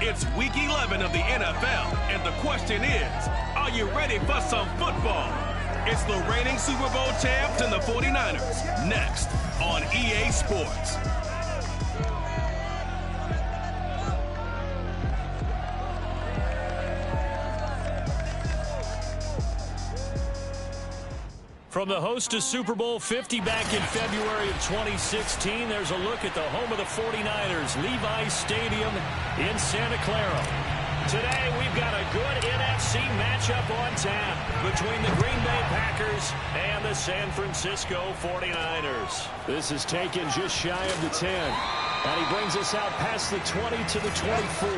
It's Week 11 of the NFL, and the question is, are you ready for some football? It's the reigning Super Bowl champs and the 49ers, next on EA Sports. From the host of Super Bowl 50 back in February of 2016, there's a look at the home of the 49ers, Levi's Stadium in Santa Clara. Today, we've got a good NFC matchup on tap between the Green Bay Packers and the San Francisco 49ers. This is taken just shy of the 10, and he brings us out past the 20 to the 24.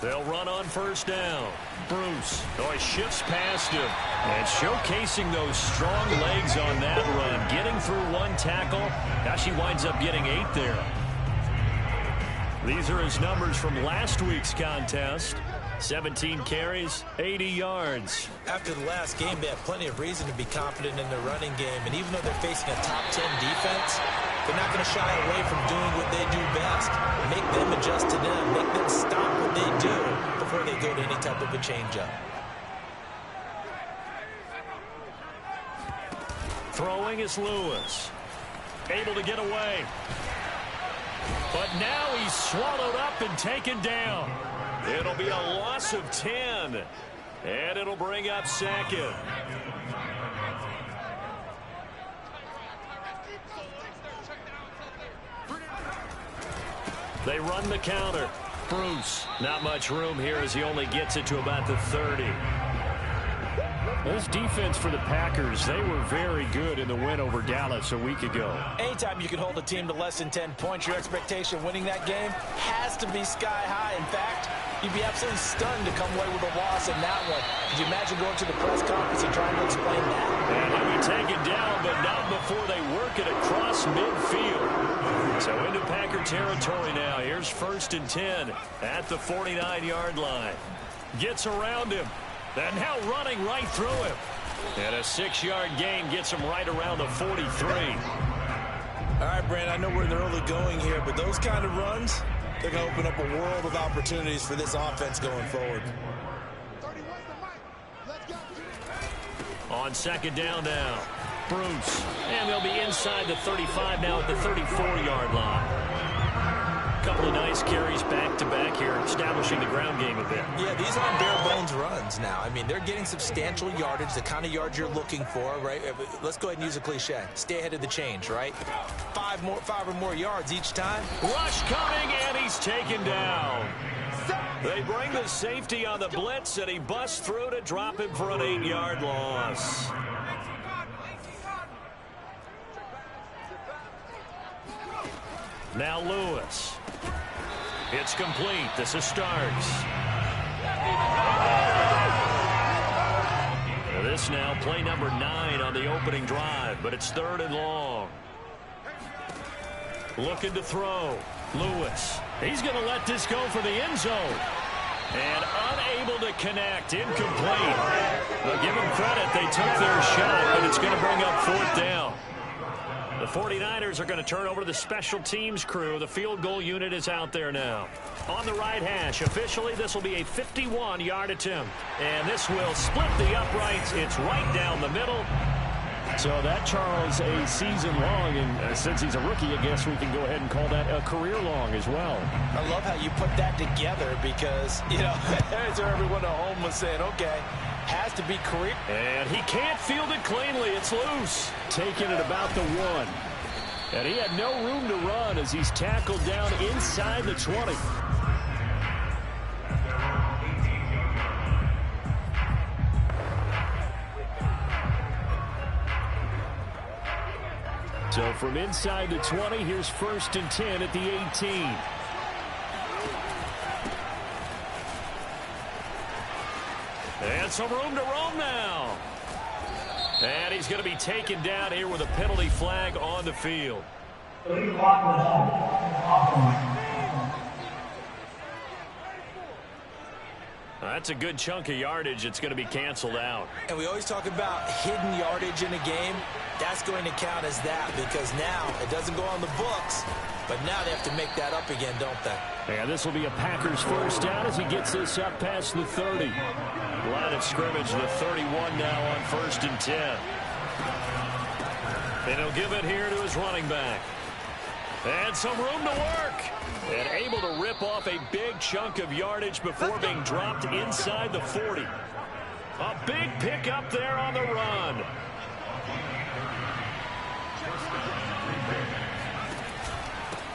They'll run on first down. Bruce shifts past him. And showcasing those strong legs on that run. Getting through one tackle. Gosh, he winds up getting 8 there. These are his numbers from last week's contest. 17 carries, 80 yards. After the last game, they have plenty of reason to be confident in their running game. And even though they're facing a top 10 defense, they're not going to shy away from doing what they do best. Make them adjust to them. Make them stop what they do before they go to any type of a changeup. Throwing is Lewis. Able to get away. But now he's swallowed up and taken down. It'll be a loss of 10. And it'll bring up second. They run the counter. Bruce. Not much room here as he only gets it to about the 30. This defense for the Packers, they were very good in the win over Dallas a week ago. Anytime you can hold a team to less than 10 points, your expectation winning that game has to be sky high. In fact, you'd be absolutely stunned to come away with a loss in that one. Could you imagine going to the press conference and trying to explain that? And he'll be taken down, but not before they work it across midfield. So into Packer territory now. Here's 1st and 10 at the 49-yard line. Gets around him. And now running right through him. And a 6-yard gain gets him right around the 43. All right, Brand, I know we're in the early going here, but those kind of runs, they're going to open up a world of opportunities for this offense going forward. On 2nd down now, Bruce. And they'll be inside the 35 now at the 34-yard line. Couple of nice carries back-to-back here, establishing the ground game a bit. Yeah, these aren't bare-bones runs now. I mean, they're getting substantial yardage, the kind of yards you're looking for, right? Let's go ahead and use a cliche. Stay ahead of the change, right? 5 or more yards each time. Rush coming, and he's taken down. They bring the safety on the blitz, and he busts through to drop him for an 8-yard loss. Now Lewis. It's complete. This is Starks. This now play number 9 on the opening drive, but it's 3rd and long. Looking to throw. Lewis. He's going to let this go for the end zone. And unable to connect. Incomplete. Well, give them credit. They took their shot, but it's going to bring up 4th down. The 49ers are going to turn over to the special teams crew. The field goal unit is out there now. On the right hash, officially, this will be a 51-yard attempt. And this will split the uprights. It's right down the middle. So that, Charles, a season long, and since he's a rookie, I guess we can go ahead and call that a career long as well. I love how you put that together because, you know, as everyone at home was saying, okay, has to be career. And he can't field it cleanly. It's loose. Taking it about the 1. And he had no room to run as he's tackled down inside the 20. So from inside the 20, here's 1st and 10 at the 18. And some room to roam now. And he's going to be taken down here with a penalty flag on the field. That's a good chunk of yardage. It's going to be canceled out. And we always talk about hidden yardage in a game. That's going to count as that because now it doesn't go on the books, but now they have to make that up again, don't they? And this will be a Packers first down as he gets this up past the 30. Line of scrimmage, the 31 now on 1st and 10. And he'll give it here to his running back. And some room to work. And able to rip off a big chunk of yardage before being dropped inside the 40. A big pickup there on the run.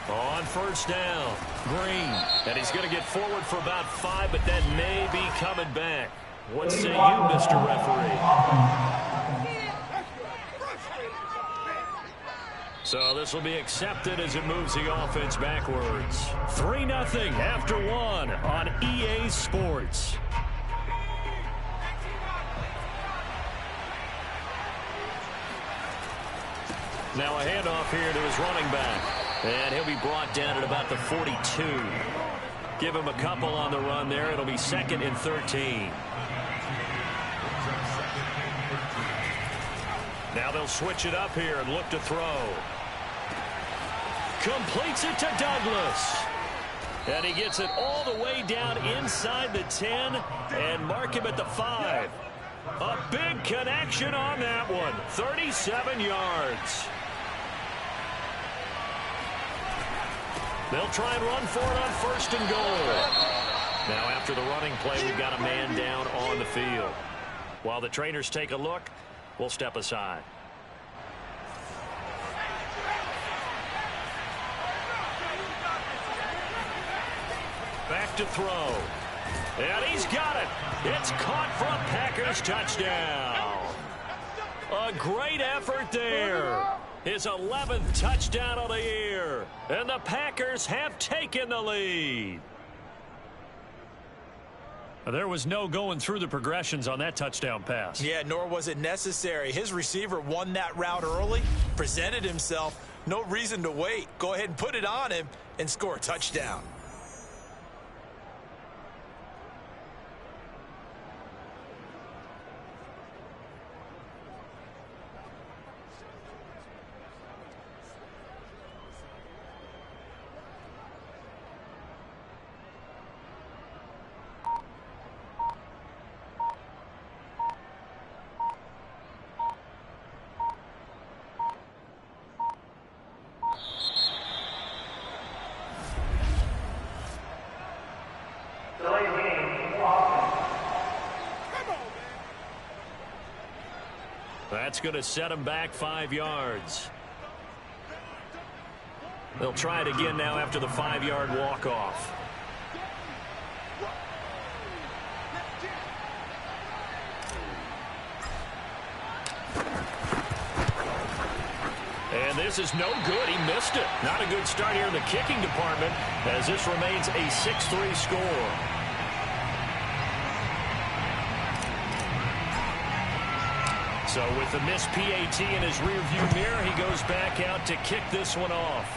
On 1st down, Green. And he's going to get forward for about 5, but that may be coming back. What say you, Mr. Referee? So this will be accepted as it moves the offense backwards. 3-0 after 1 on EA Sports. Now a handoff here to his running back. And he'll be brought down at about the 42. Give him a couple on the run there. It'll be 2nd and 13. Now they'll switch it up here and look to throw. Completes it to Douglas. And he gets it all the way down inside the 10 and mark him at the 5. A big connection on that one. 37 yards. They'll try and run for it on 1st and goal. Now after the running play, we've got a man down on the field. While the trainers take a look, we'll step aside. Back to throw. And he's got it. It's caught for a Packers touchdown. A great effort there. His 11th touchdown of the year. And the Packers have taken the lead. There was no going through the progressions on that touchdown pass. Yeah, nor was it necessary. His receiver won that route early, presented himself. No reason to wait. Go ahead and put it on him and score a touchdown. That's going to set him back 5 yards. They'll try it again now after the 5-yard walk-off. And this is no good. He missed it. Not a good start here in the kicking department as this remains a 6-3 score. So with the missed PAT in his rearview mirror, he goes back out to kick this one off.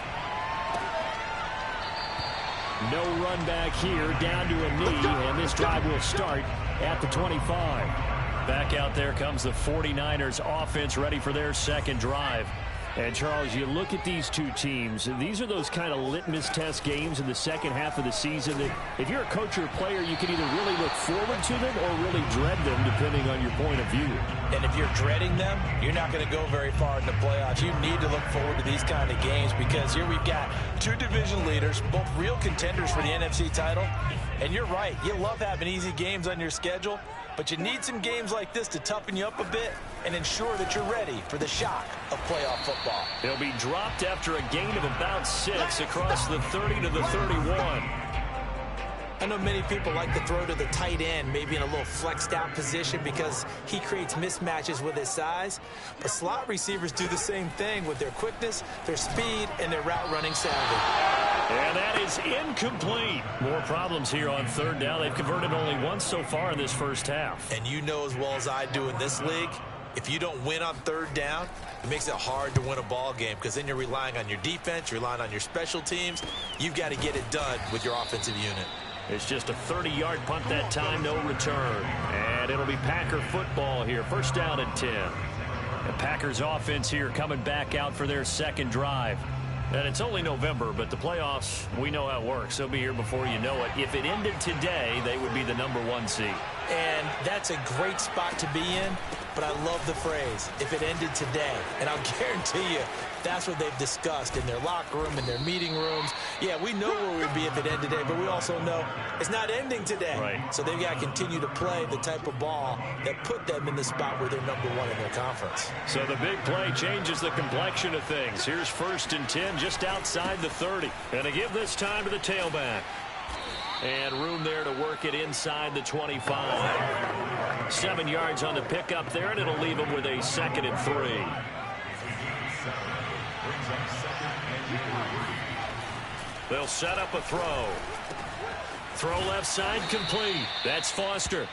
No run back here, down to a knee, and this drive will start at the 25. Back out there comes the 49ers offense ready for their second drive. And, Charles, you look at these two teams, these are those kind of litmus test games in the second half of the season that if you're a coach or a player, you can either really look forward to them or really dread them, depending on your point of view. And if you're dreading them, you're not going to go very far in the playoffs. You need to look forward to these kind of games because here we've got two division leaders, both real contenders for the NFC title. And you're right, you love having easy games on your schedule, but you need some games like this to toughen you up a bit and ensure that you're ready for the shock of playoff football. He'll be dropped after a gain of about 6 across the 30 to the 31. I know many people like to throw to the tight end, maybe in a little flexed out position because he creates mismatches with his size. But slot receivers do the same thing with their quickness, their speed, and their route running savvy. And that is incomplete. More problems here on third down. They've converted only once so far in this first half. And you know as well as I do in this league, if you don't win on third down, it makes it hard to win a ball game because then you're relying on your defense, you're relying on your special teams. You've got to get it done with your offensive unit. It's just a 30-yard punt that time, no return. And it'll be Packer football here. First down and 10. The Packers offense here coming back out for their second drive. And it's only November, but the playoffs, we know how it works. They'll be here before you know it. If it ended today, they would be the #1 seed. And that's a great spot to be in, but I love the phrase, if it ended today. And I'll guarantee you, that's what they've discussed in their locker room, in their meeting rooms. Yeah, we know where we'd be if it ended today, but we also know it's not ending today. Right. So they've got to continue to play the type of ball that put them in the spot where they're #1 in their conference. So the big play changes the complexion of things. Here's 1st and 10 just outside the 30. And to give this time to the tailback. And room there to work it inside the 25. 7 yards on the pickup there, and it'll leave them with a 2nd and 3. They'll set up a throw. Throw left side complete. That's Foster.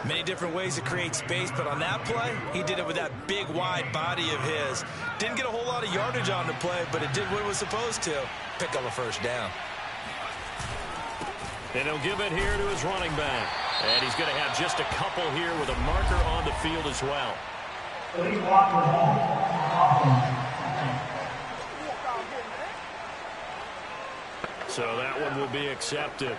Many different ways to create space, but on that play, he did it with that big, wide body of his. Didn't get a whole lot of yardage on the play, but it did what it was supposed to. Pick up a first down. And he'll give it here to his running back. And he's going to have just a couple here with a marker on the field as well. So that one will be accepted.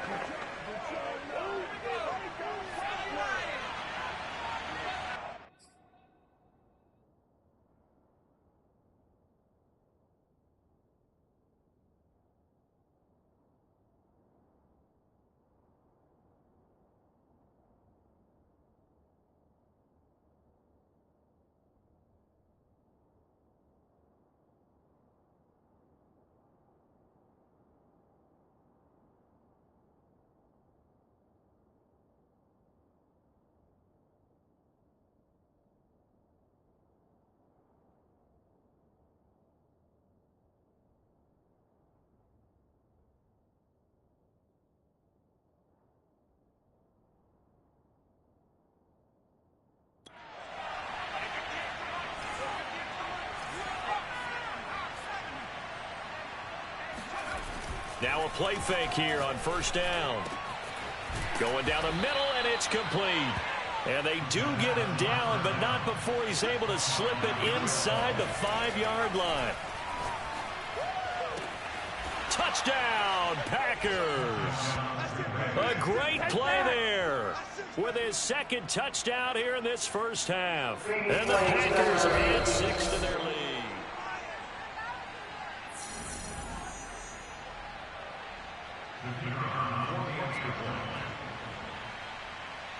Now a play fake here on first down. Going down the middle, and it's complete. And they do get him down, but not before he's able to slip it inside the 5-yard line. Touchdown, Packers. A great play there with his 2nd touchdown here in this first half. And the Packers add 6 to their lead.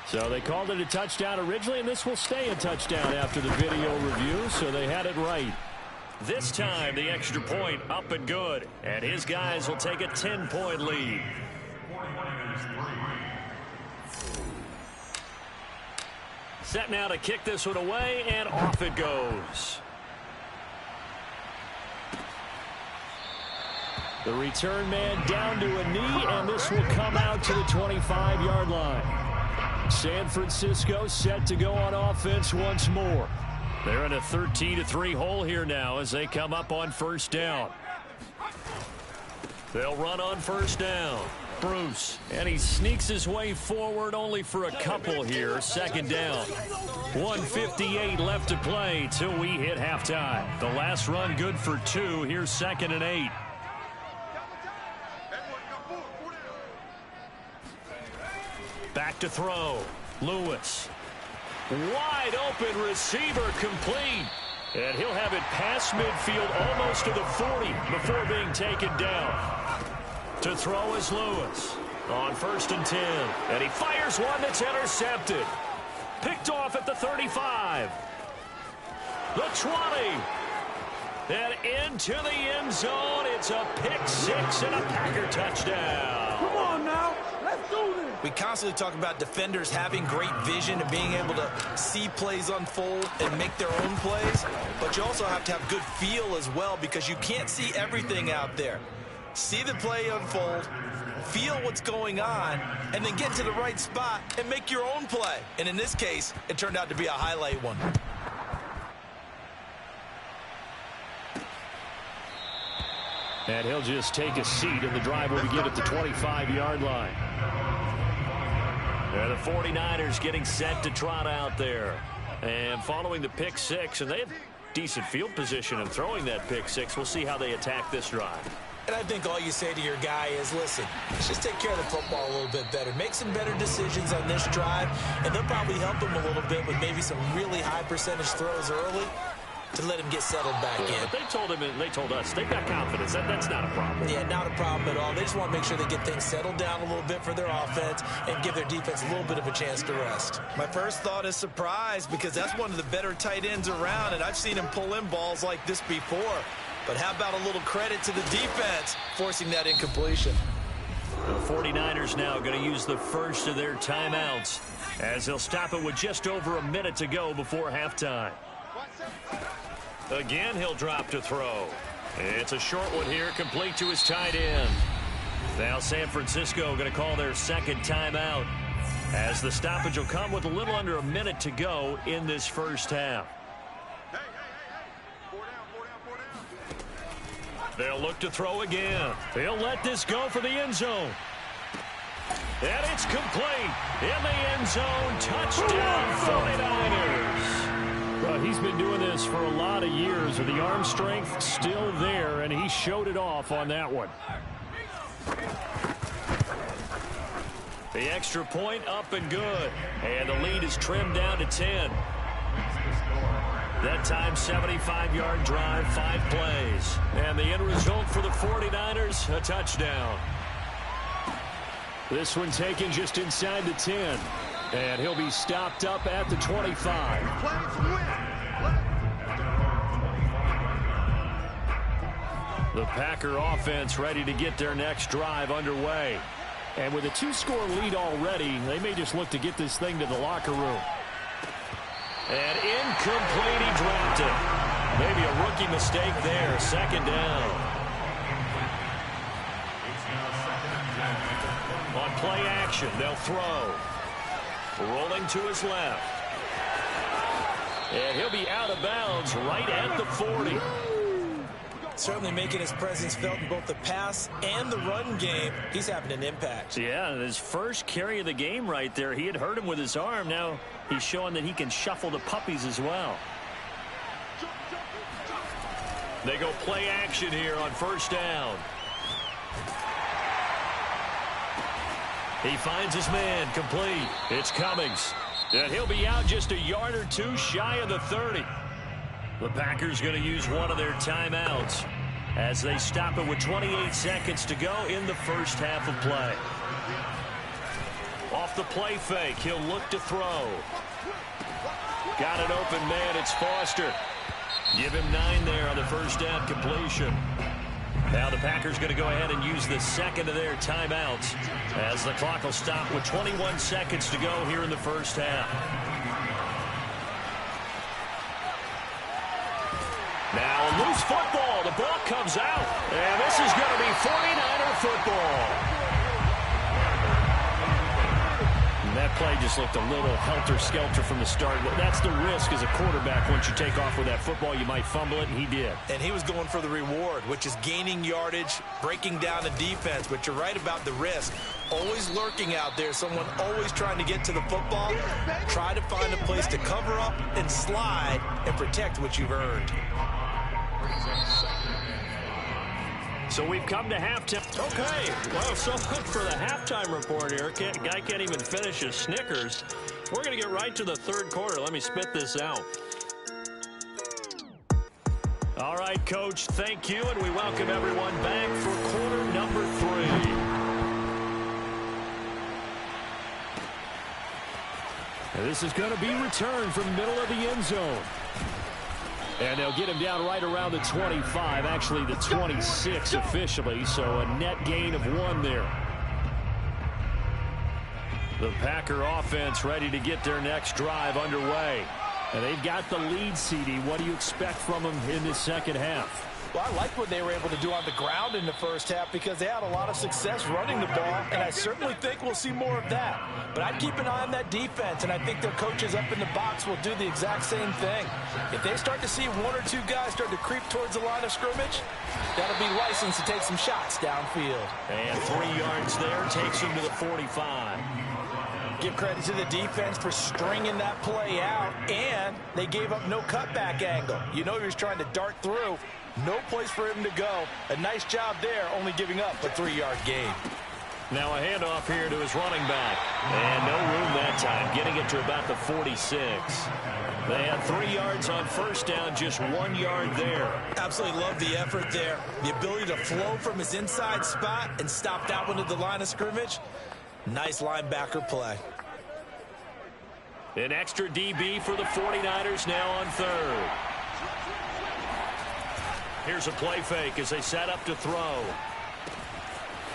So they called it a touchdown originally, and this will stay a touchdown after the video review, so they had it right. This time, the extra point up and good, and his guys will take a 10-point lead. Set now to kick this one away, and off it goes. The return man down to a knee, and this will come out to the 25-yard line. San Francisco set to go on offense once more. They're in a 13-3 hole here now as they come up on first down. They'll run on first down. Bruce, and he sneaks his way forward only for a couple here. 2nd down. 1:58 left to play till we hit halftime. The last run good for 2. Here's 2nd and 8. Back to throw. Lewis. Wide open receiver complete. And he'll have it past midfield almost to the 40 before being taken down. To throw is Lewis on 1st and 10. And he fires one that's intercepted. Picked off at the 35. The 20. And into the end zone. It's a pick 6 and a Packer touchdown. Come on now. Let's do this. We constantly talk about defenders having great vision and being able to see plays unfold and make their own plays. But you also have to have good feel as well, because you can't see everything out there. See the play unfold, feel what's going on, and then get to the right spot and make your own play. And in this case, it turned out to be a highlight one. And he'll just take a seat, and the drive will begin at the 25-yard line. The 49ers getting set to trot out there. And following the pick six, and they have decent field position in throwing that pick six. We'll see how they attack this drive. And I think all you say to your guy is, listen, let's just take care of the football a little bit better. Make some better decisions on this drive, and they'll probably help him a little bit with maybe some really high percentage throws early to let him get settled back in. But they told him, and they told us, they've got confidence. That's not a problem. Yeah, not a problem at all. They just want to make sure they get things settled down a little bit for their offense and give their defense a little bit of a chance to rest. My first thought is surprise, because that's one of the better tight ends around, and I've seen him pull in balls like this before. But how about a little credit to the defense forcing that incompletion? The 49ers now going to use the first of their timeouts as they'll stop it with just over a minute to go before halftime. Again, he'll drop to throw. It's a short one here, complete to his tight end. Now San Francisco going to call their second timeout as the stoppage will come with a little under a minute to go in this first half. They'll look to throw again. They'll let this go for the end zone. And it's complete. In the end zone, touchdown 49ers. Well, he's been doing this for a lot of years, with the arm strength still there, and he showed it off on that one. The extra point up and good. And the lead is trimmed down to 10. That time, 75-yard drive, 5 plays. And the end result for the 49ers, a touchdown. This one taken just inside the 10. And he'll be stopped up at the 25. The Packer offense ready to get their next drive underway. And with a 2-score lead already, they may just look to get this thing to the locker room. And incomplete, he dropped it. Maybe a rookie mistake there. Second down. On play action, they'll throw. Rolling to his left. And he'll be out of bounds right at the 40. Certainly making his presence felt in both the pass and the run game. He's having an impact. Yeah, his first carry of the game right there. He had hurt him with his arm. Now he's showing that he can shuffle the puppies as well. They go play action here on first down. He finds his man, complete. It's Cummings. And he'll be out just a yard or two shy of the 30. The Packers going to use one of their timeouts as they stop it with 28 seconds to go in the first half of play. Off the play fake, he'll look to throw. Got an open man, it's Foster. Give him 9 there on the first down completion. Now the Packers going to go ahead and use the second of their timeouts as the clock will stop with 21 seconds to go here in the first half. Now a loose football. The ball comes out. And this is going to be 49er football. And that play just looked a little helter-skelter from the start. That's the risk as a quarterback. Once you take off with that football, you might fumble it, and he did. And he was going for the reward, which is gaining yardage, breaking down the defense. But you're right about the risk. Always lurking out there, someone always trying to get to the football. Try to find a place to cover up and slide and protect what you've earned. So we've come to halftime. Okay, well, so much for the halftime report here. Guy can't even finish his Snickers. We're going to get right to the third quarter. Let me spit this out. All right, Coach, thank you, and we welcome everyone back for quarter number 3. And this is going to be returned from the middle of the end zone. And they'll get him down right around the 25, actually the 26 officially, so a net gain of 1 there. The Packer offense ready to get their next drive underway. And they've got the lead, CD. What do you expect from them in the second half? Well, I like what they were able to do on the ground in the first half because they had a lot of success running the ball, and I certainly think we'll see more of that. But I'd keep an eye on that defense, and I think their coaches up in the box will do the exact same thing. If they start to see one or two guys start to creep towards the line of scrimmage, that'll be license to take some shots downfield. And 3 yards there takes him to the 45. Give credit to the defense for stringing that play out, and they gave up no cutback angle. You know he was trying to dart through. No place for him to go. A nice job there, only giving up a 3-yard gain. Now a handoff here to his running back. And no room that time, getting it to about the 46. They had 3 yards on first down, just 1 yard there. Absolutely love the effort there. The ability to flow from his inside spot and stop that one at the line of scrimmage. Nice linebacker play. An extra DB for the 49ers now on third. Here's a play fake as they set up to throw.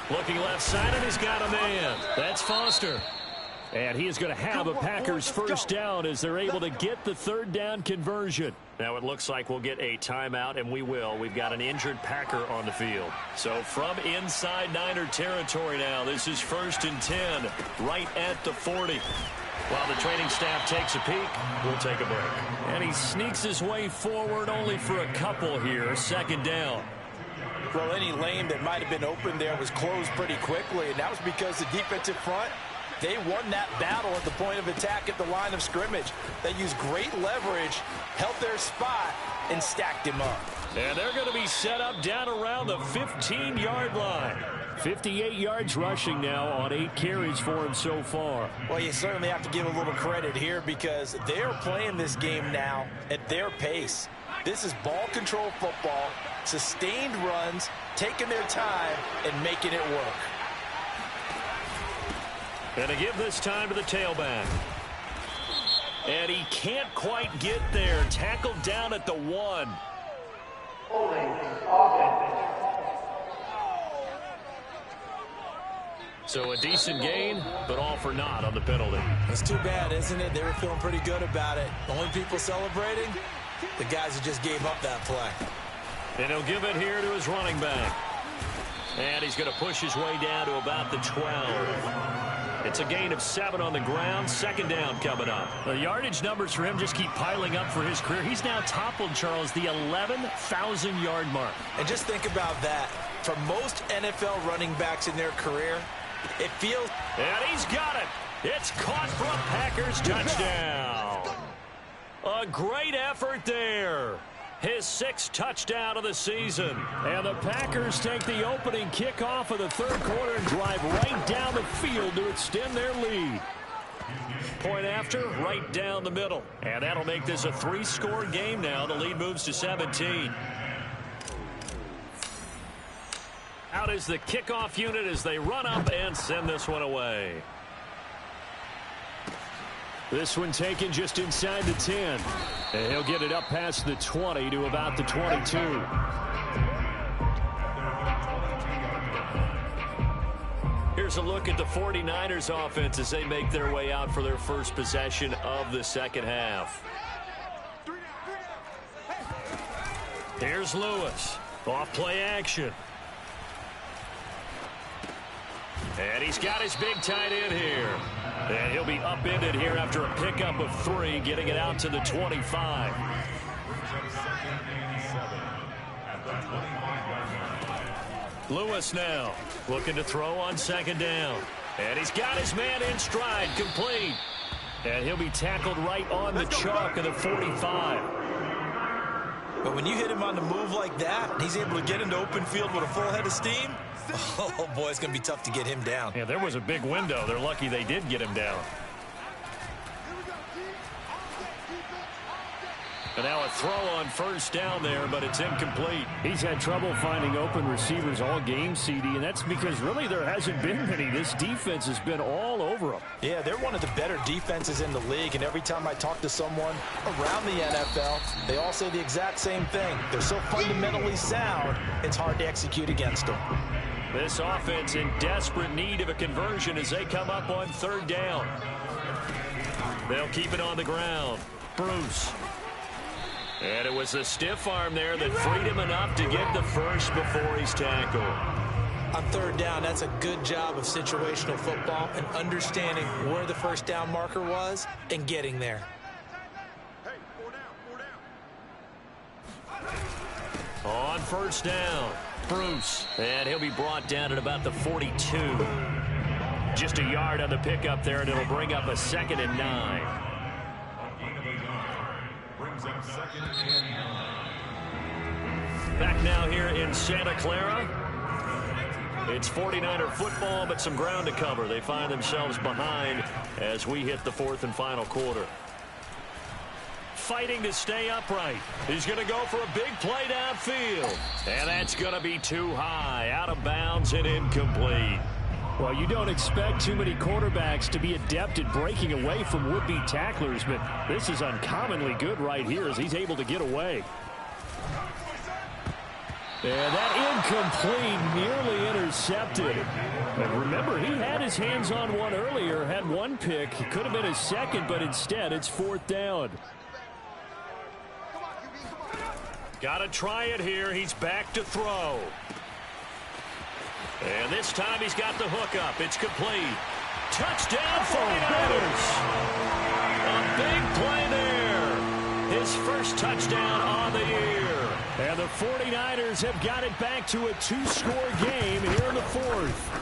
Looking left side, and he's got a man. That's Foster. And he is going to have a Packers first down as they're able to get the third down conversion. Now it looks like we'll get a timeout, and we will. We've got an injured Packer on the field. So from inside Niner territory now, this is 1st and 10, right at the 40. While the training staff takes a peek, we'll take a break. And he sneaks his way forward only for a couple here. 2nd down. Well, any lane that might have been open there was closed pretty quickly, and that was because the defensive front, they won that battle at the point of attack at the line of scrimmage. They used great leverage, held their spot, and stacked him up. And they're going to be set up down around the 15-yard line. 58 yards rushing now on 8 carries for him so far. Well, you certainly have to give a little credit here because they're playing this game now at their pace. This is ball control football, sustained runs, taking their time, and making it work. And to give this time to the tailback. And he can't quite get there. Tackled down at the 1. So a decent gain, but all for naught on the penalty. It's too bad, isn't it? They were feeling pretty good about it. The only people celebrating, the guys who just gave up that play. And he'll give it here to his running back. And he's going to push his way down to about the 12. It's a gain of 7 on the ground. 2nd down coming up. The yardage numbers for him just keep piling up for his career. He's now toppled, Charles, the 11,000-yard mark. And just think about that. For most NFL running backs in their career, it feels... And he's got it. It's caught for a Packers touchdown. A great effort there. His 6th touchdown of the season. And the Packers take the opening kickoff of the 3rd quarter and drive right down the field to extend their lead. Point after, right down the middle. And that'll make this a 3-score game now. The lead moves to 17. Out is the kickoff unit as they run up and send this one away. This one taken just inside the 10. And he'll get it up past the 20 to about the 22. Here's a look at the 49ers offense as they make their way out for their first possession of the second half. Here's Lewis. Off play action. And he's got his big tight end here. And he'll be upended here after a pickup of 3, getting it out to the 25. Lewis now looking to throw on 2nd down. And he's got his man in stride, complete. And he'll be tackled right on the chalk of the 45. But when you hit him on the move like that, and he's able to get into open field with a full head of steam, oh, boy, it's going to be tough to get him down. Yeah, there was a big window. They're lucky they did get him down. And now a throw on 1st down there, but it's incomplete. He's had trouble finding open receivers all game, CD, and that's because really there hasn't been many. This defense has been all over them. Yeah, they're one of the better defenses in the league, and every time I talk to someone around the NFL, they all say the exact same thing. They're so fundamentally sound, it's hard to execute against them. This offense in desperate need of a conversion as they come up on third down. They'll keep it on the ground. Bruce. And it was a stiff arm there that freed him enough to get the first before he's tackled. On third down, that's a good job of situational football and understanding where the first down marker was and getting there. On first down, Bruce. And he'll be brought down at about the 42. Just a yard on the pickup there, and it'll bring up a 2nd and 9. Back now here in Santa Clara. It's 49er football, but some ground to cover. They find themselves behind as we hit the 4th and final quarter. Fighting to stay upright. He's going to go for a big play downfield. And that's going to be too high. Out of bounds and incomplete. Well, you don't expect too many quarterbacks to be adept at breaking away from would-be tacklers, but this is uncommonly good right here as he's able to get away. And that incomplete, nearly intercepted. And remember, he had his hands on one earlier, had one pick. It could have been his second, but instead it's 4th down. Got to try it here. He's back to throw. And this time he's got the hook up. It's complete. Touchdown, 49ers. A big play there. His first touchdown on the year. And the 49ers have got it back to a 2-score game here in the 4th.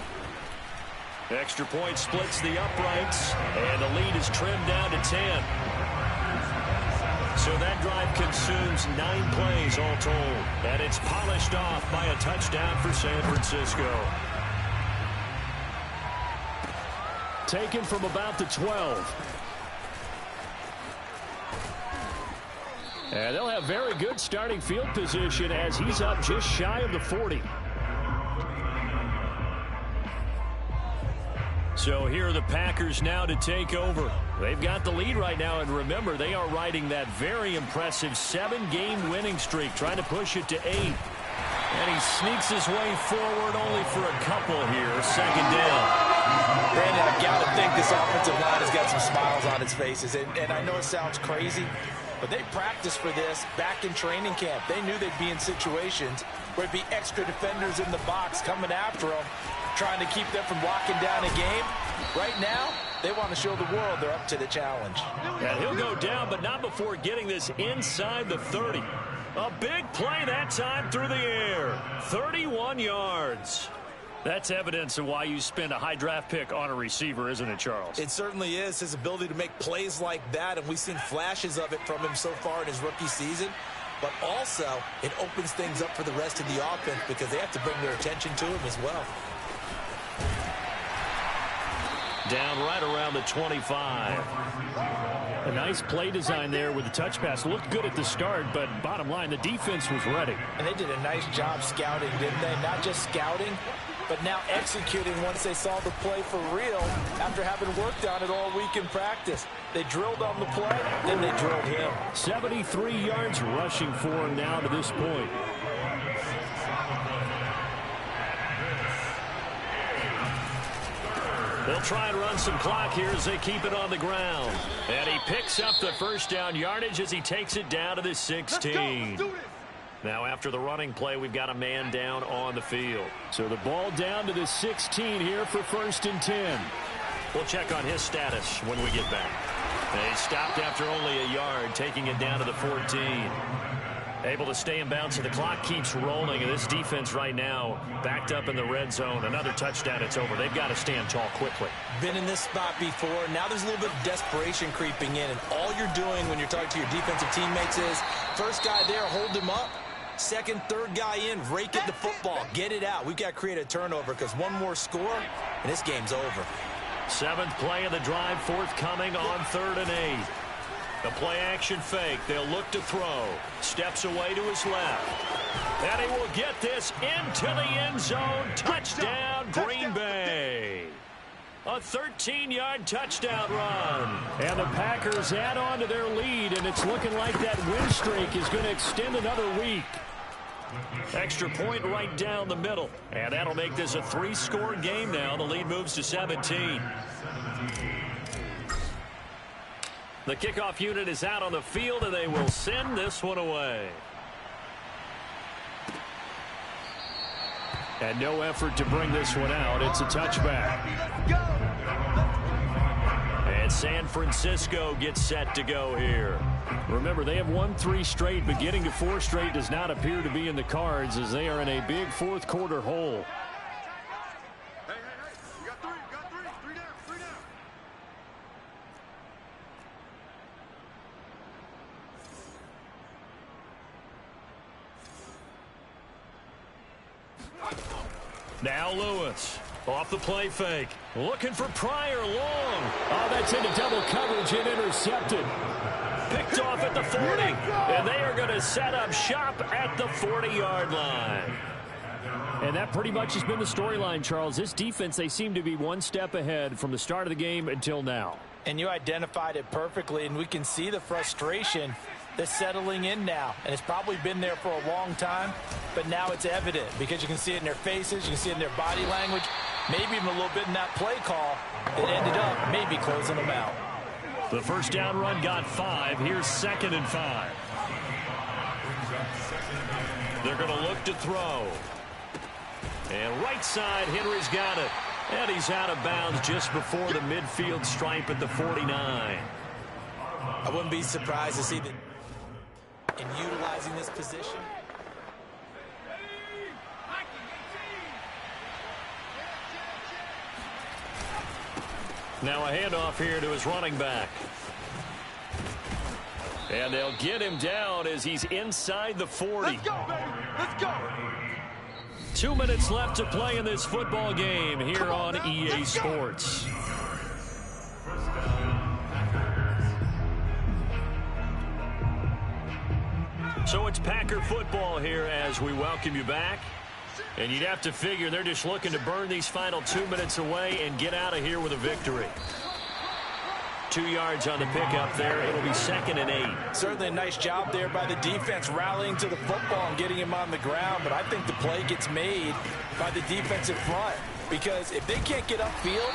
Extra point splits the uprights, and the lead is trimmed down to 10. So that drive consumes 9 plays all told. And it's polished off by a touchdown for San Francisco. Taken from about the 12. And they'll have very good starting field position as he's up just shy of the 40. So here are the Packers now to take over. They've got the lead right now, and remember, they are riding that very impressive 7-game winning streak, trying to push it to 8. And he sneaks his way forward only for a couple here. 2nd down. Brandon, I've got to think this offensive line has got some smiles on its faces. And I know it sounds crazy, but they practiced for this back in training camp. They knew they'd be in situations where it'd be extra defenders in the box coming after them, trying to keep them from locking down a game. Right now, they want to show the world they're up to the challenge. And he'll go down, but not before getting this inside the 30. A big play that time through the air. 31 yards. That's evidence of why you spend a high draft pick on a receiver, isn't it, Charles? It certainly is. His ability to make plays like that, and we've seen flashes of it from him so far in his rookie season. But also, it opens things up for the rest of the offense because they have to bring their attention to him as well. Down right around the 25. A nice play design there with the touch pass. Looked good at the start, but bottom line, the defense was ready. And they did a nice job scouting, didn't they? Not just scouting, but now executing once they saw the play for real after having worked on it all week in practice. They drilled on the play, then they drilled him. 73 yards rushing for him now to this point. They'll try and run some clock here as they keep it on the ground. And he picks up the first down yardage as he takes it down to the 16. Now after the running play, we've got a man down on the field. So the ball down to the 16 here for 1st and 10. We'll check on his status when we get back. And he stopped after only a yard, taking it down to the 14. Able to stay in bounds, so the clock keeps rolling, and this defense right now backed up in the red zone. Another touchdown, it's over. They've got to stand tall quickly. Been in this spot before. Now there's a little bit of desperation creeping in, and all you're doing when you're talking to your defensive teammates is, first guy there, hold him up. Second, third guy in, rake at the football. Get it out. We've got to create a turnover because one more score, and this game's over. 7th play of the drive, forthcoming on 3rd and 8. The play-action fake. They'll look to throw. Steps away to his left. And he will get this into the end zone. Touchdown, Green Bay. A 13-yard touchdown run. And the Packers add on to their lead, and it's looking like that win streak is going to extend another week. Extra point right down the middle. And that'll make this a 3-score game now. The lead moves to 17. The kickoff unit is out on the field, and they will send this one away. And no effort to bring this one out. It's a touchback. And San Francisco gets set to go here. Remember, they have won 3 straight, but getting to 4 straight does not appear to be in the cards as they are in a big fourth-quarter hole. You got 3, three down. Now Lewis off the play fake. Looking for Pryor long. Oh, that's into double coverage and intercepted. Picked off at the 40. And they are going to set up shop at the 40-yard line. And that pretty much has been the storyline, Charles. This defense, they seem to be one step ahead from the start of the game until now. And you identified it perfectly, and we can see the frustration that's settling in now. And it's probably been there for a long time, but now it's evident because you can see it in their faces, you can see it in their body language, maybe even a little bit in that play call that ended up maybe closing them out. The first down run got 5. Here's 2nd and 5. They're going to look to throw. And right side, Henry's got it. And he's out of bounds just before the midfield stripe at the 49. I wouldn't be surprised to see that in utilizing this position. Now a handoff here to his running back. And they'll get him down as he's inside the 40. Let's go, baby. Let's go. 2 minutes left to play in this football game here on EA Sports. So it's Packer football here as we welcome you back. And you'd have to figure they're just looking to burn these final 2 minutes away and get out of here with a victory. 2 yards on the pickup there. It'll be 2nd and 8. Certainly a nice job there by the defense rallying to the football and getting him on the ground. But I think the play gets made by the defensive front because if they can't get upfield,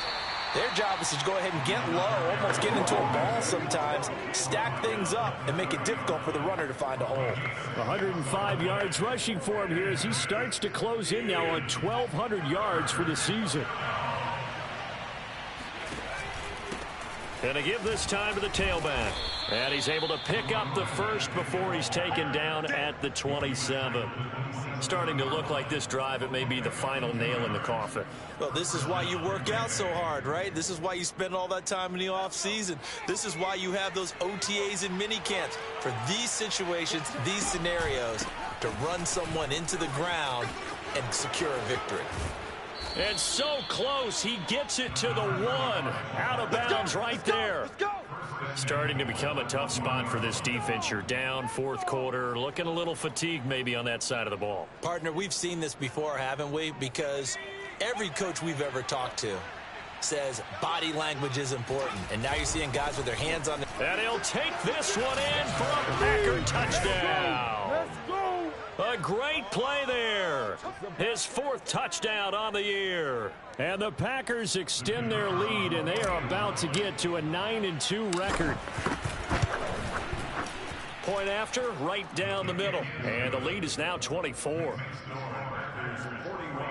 their job is to go ahead and get low, almost get into a ball sometimes, stack things up, and make it difficult for the runner to find a hole. 105 yards rushing for him here as he starts to close in now on 1,200 yards for the season. And to give this time to the tailback. And he's able to pick up the first before he's taken down at the 27. Starting to look like this drive, it may be the final nail in the coffin. Well, this is why you work out so hard, right? This is why you spend all that time in the offseason. This is why you have those OTAs and mini camps for these situations, these scenarios, to run someone into the ground and secure a victory. And so close, he gets it to the 1. Out of bounds right there. Let's go. Starting to become a tough spot for this defense. You're down, fourth quarter, looking a little fatigued maybe on that side of the ball. Partner, we've seen this before, haven't we? Because every coach we've ever talked to says body language is important. And now you're seeing guys with their hands on the... And he'll take this one in for a Packer touchdown. Let's go. A great play there. His 4th touchdown on the year. And the Packers extend their lead, and they are about to get to a 9-2 record. Point after, right down the middle. And the lead is now 24.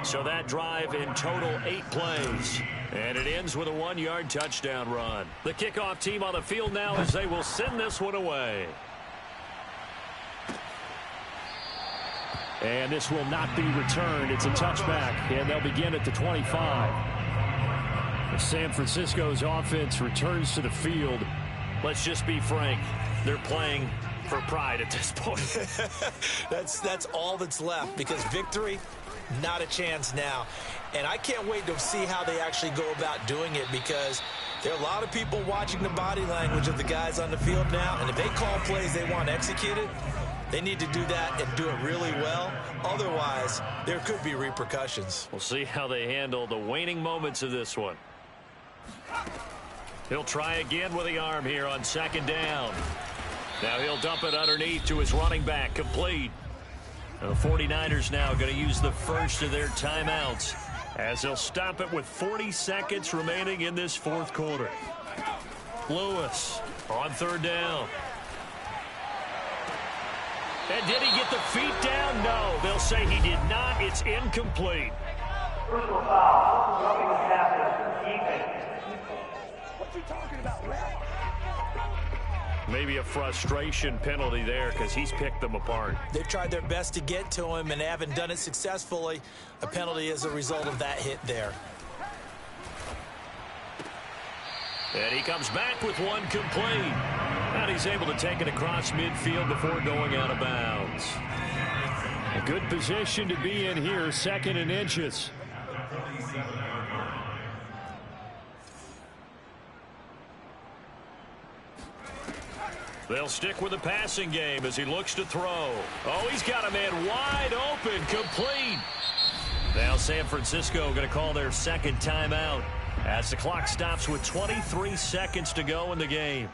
So that drive in total 8 plays. And it ends with a 1-yard touchdown run. The kickoff team on the field now as they will send this one away. And this will not be returned. It's a touchback, and they'll begin at the 25. San Francisco's offense returns to the field. Let's just be frank. They're playing for pride at this point. That's all that's left because victory, not a chance now. And I can't wait to see how they actually go about doing it because there are a lot of people watching the body language of the guys on the field now. And if they call plays they want executed, they need to do that and do it really well. Otherwise, there could be repercussions. We'll see how they handle the waning moments of this one. He'll try again with the arm here on 2nd down. Now he'll dump it underneath to his running back, complete. The 49ers now going to use the first of their timeouts as they'll stop it with 40 seconds remaining in this fourth quarter. Lewis on third down. And did he get the feet down? No, they'll say he did not. It's incomplete. Personal foul. Roughing the passer. Defense. What you talking about, ref? Maybe a frustration penalty there because he's picked them apart. They've tried their best to get to him and haven't done it successfully. A penalty as a result of that hit there. And he comes back with one complete. And he's able to take it across midfield before going out of bounds. A good position to be in here, 2nd and inches. They'll stick with the passing game as he looks to throw. Oh, he's got a man wide open, complete. Now San Francisco going to call their second timeout as the clock stops with 23 seconds to go in the game.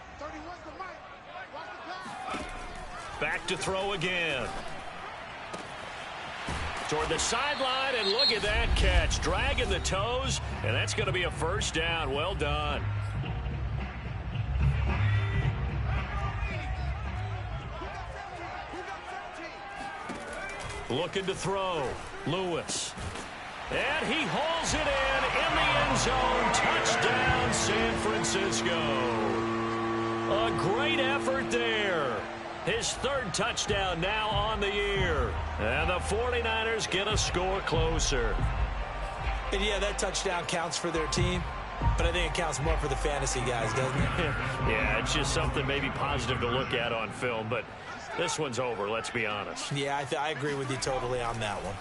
Back to throw again. Toward the sideline, and look at that catch. Dragging the toes, and that's going to be a first down. Well done. Looking to throw. Lewis. And he hauls it in the end zone. Touchdown, San Francisco. A great effort there. His third touchdown now on the year. And the 49ers get a score closer. And yeah, that touchdown counts for their team, but I think it counts more for the fantasy guys, doesn't it? Yeah, it's just something maybe positive to look at on film, but this one's over, let's be honest. Yeah, I agree with you totally on that one.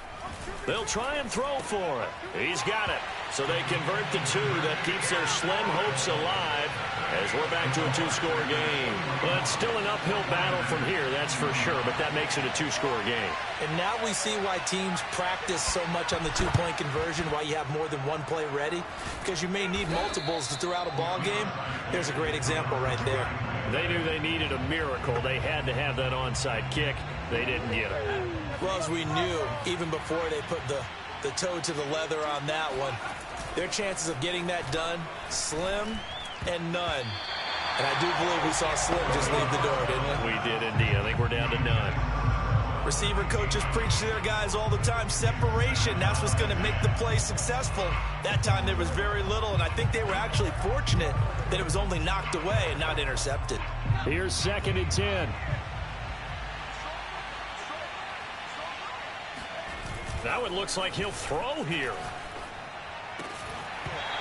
They'll try and throw for it. He's got it. So they convert the two. That keeps their slim hopes alive as we're back to a two-score game. But it's still an uphill battle from here, that's for sure, but that makes it a two-score game. And now we see why teams practice so much on the two-point conversion, why you have more than one play ready, because you may need multiples to throw out a ball game. Here's a great example right there. They knew they needed a miracle. They had to have that onside kick. They didn't get it. Well, as we knew, even before they put the toe to the leather on that one, their chances of getting that done, slim and none. And I do believe we saw Slim just leave the door, didn't we? We did indeed. I think we're down to none. Receiver coaches preach to their guys all the time. Separation, that's what's going to make the play successful. That time there was very little, and I think they were actually fortunate that it was only knocked away and not intercepted. Here's 2nd and 10. Now it looks like he'll throw here.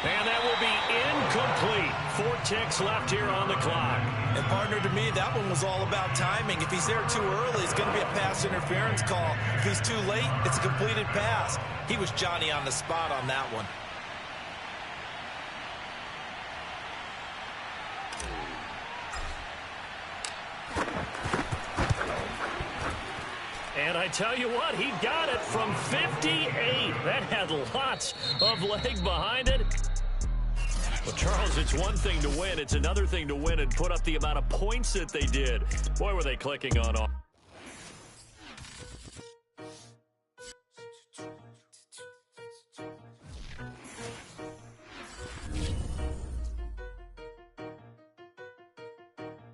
And that will be incomplete. 4 ticks left here on the clock. And partner, to me, that one was all about timing. If he's there too early, it's going to be a pass interference call. If he's too late, it's a completed pass. He was Johnny on the spot on that one. And I tell you what, he got it from 58. That had lots of leg behind it. Well, Charles, it's one thing to win. It's another thing to win and put up the amount of points that they did. Boy, were they clicking on all.